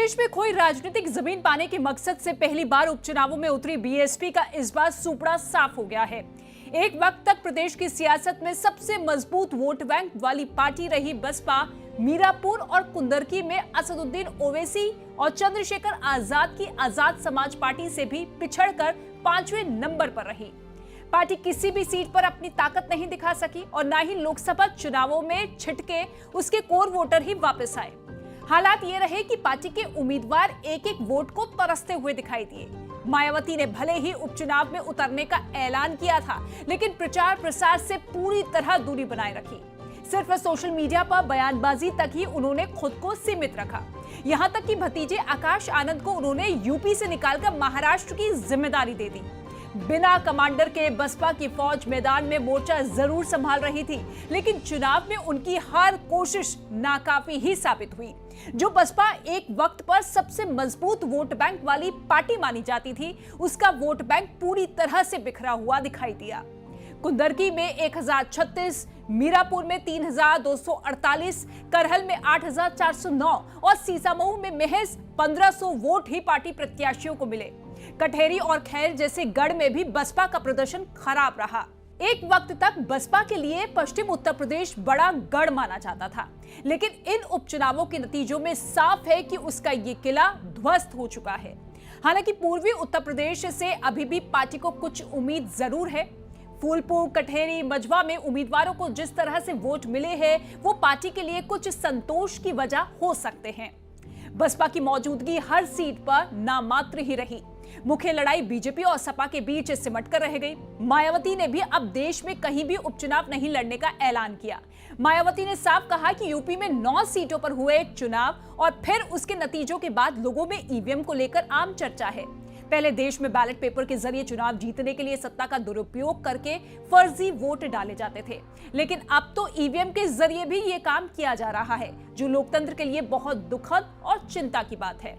प्रदेश में खोई राजनीतिक जमीन पाने के मकसद से पहली बार उपचुनावों में उतरी बीएसपी का इस बार सुपड़ा साफ हो गया है। एक वक्त तक प्रदेश की सियासत में सबसे मजबूत वोट बैंक वाली पार्टी रही बसपा मीरापुर और कुंदरकी में असदुद्दीन ओवैसी और चंद्रशेखर आजाद की आजाद समाज पार्टी से भी पिछड़कर 5वें नंबर पर रही। पार्टी किसी भी सीट पर अपनी ताकत नहीं दिखा सकी और न ही लोकसभा चुनावों में छिटके उसके कोर वोटर ही वापस आए। हालात ये रहे कि पार्टी के उम्मीदवार एक एक वोट को तरसते हुए दिखाई दिए। मायावती ने भले ही उपचुनाव में उतरने का ऐलान किया था, लेकिन प्रचार प्रसार से पूरी तरह दूरी बनाए रखी। सिर्फ सोशल मीडिया पर बयानबाजी तक ही उन्होंने खुद को सीमित रखा। यहाँ तक कि भतीजे आकाश आनंद को उन्होंने यूपी से निकालकर महाराष्ट्र की जिम्मेदारी दे दी। बिना कमांडर के बसपा की फौज मैदान में मोर्चा जरूर संभाल रही थी, लेकिन चुनाव में उनकी हर कोशिश नाकाफी ही साबित हुई। जो बसपा एक वक्त पर सबसे मजबूत वोट बैंक वाली पार्टी मानी जाती थी, उसका वोट बैंक पूरी तरह से बिखरा हुआ दिखाई दिया। कुंदरकी में 1036, मीरापुर में 3248, करहल में 8409 और सीसामऊ में महज 1500 वोट ही पार्टी प्रत्याशियों को मिले। कटहेरी और खैर जैसे गढ़ में भी बसपा का प्रदर्शन खराब रहा। एक वक्त तक बसपा के लिए पश्चिम उत्तर प्रदेश बड़ा गढ़ माना जाता था, लेकिन इन उपचुनावों के नतीजों में साफ है कि उसका ये किला ध्वस्त हो चुका है। हालांकि पूर्वी उत्तर प्रदेश से अभी भी पार्टी को कुछ उम्मीद जरूर है। फूलपुर, कटहेरी, मझवा में उम्मीदवारों को जिस तरह से वोट मिले हैं, वो पार्टी के लिए कुछ संतोष की वजह हो सकते हैं। बसपा की मौजूदगी हर सीट पर नामात्र ही रही। मुख्य लड़ाई बीजेपी और सपा के बीच सिमट कर रह गई। मायावती ने भी अब देश में कहीं भी उपचुनाव नहीं लड़ने का ऐलान किया। मायावती ने साफ कहा कि यूपी में 9 सीटों पर हुए चुनाव और फिर उसके नतीजों के बाद लोगों में ईवीएम को लेकर आम चर्चा है। पहले देश में बैलेट पेपर के जरिए चुनाव जीतने के लिए सत्ता का दुरुपयोग करके फर्जी वोट डाले जाते थे, लेकिन अब तो ईवीएम के जरिए भी ये काम किया जा रहा है, जो लोकतंत्र के लिए बहुत दुखद और चिंता की बात है।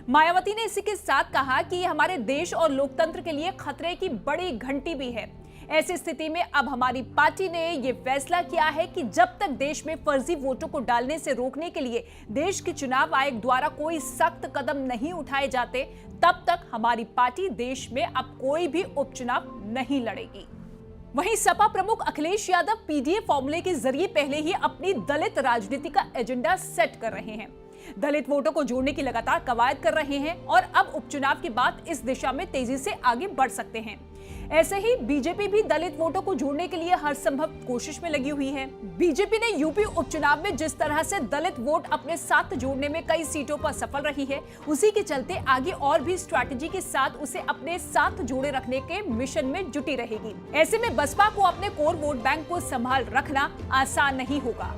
मायावती ने इसी के साथ कहा कि हमारे देश और लोकतंत्र के लिए खतरे की बड़ी घंटी भी है। ऐसी स्थिति में अब हमारी पार्टी ने यह फैसला किया है कि जब तक देश में फर्जी वोटों को डालने से रोकने के लिए देश के चुनाव आयोग द्वारा कोई सख्त कदम नहीं उठाए जाते, तब तक हमारी पार्टी देश में अब कोई भी उपचुनाव नहीं लड़ेगी। वहीं सपा प्रमुख अखिलेश यादव पीडीए फॉर्मूले के जरिए पहले ही अपनी दलित राजनीति का एजेंडा सेट कर रहे हैं। दलित वोटों को जोड़ने की लगातार कवायद कर रहे हैं और अब उपचुनाव के बाद इस दिशा में तेजी से आगे बढ़ सकते हैं। ऐसे ही बीजेपी भी दलित वोटों को जोड़ने के लिए हर संभव कोशिश में लगी हुई है। बीजेपी ने यूपी उपचुनाव में जिस तरह से दलित वोट अपने साथ जोड़ने में कई सीटों पर सफल रही है, उसी के चलते आगे और भी स्ट्रैटेजी के साथ उसे अपने साथ जोड़े रखने के मिशन में जुटी रहेगी। ऐसे में बसपा को अपने कोर वोट बैंक को संभाल रखना आसान नहीं होगा।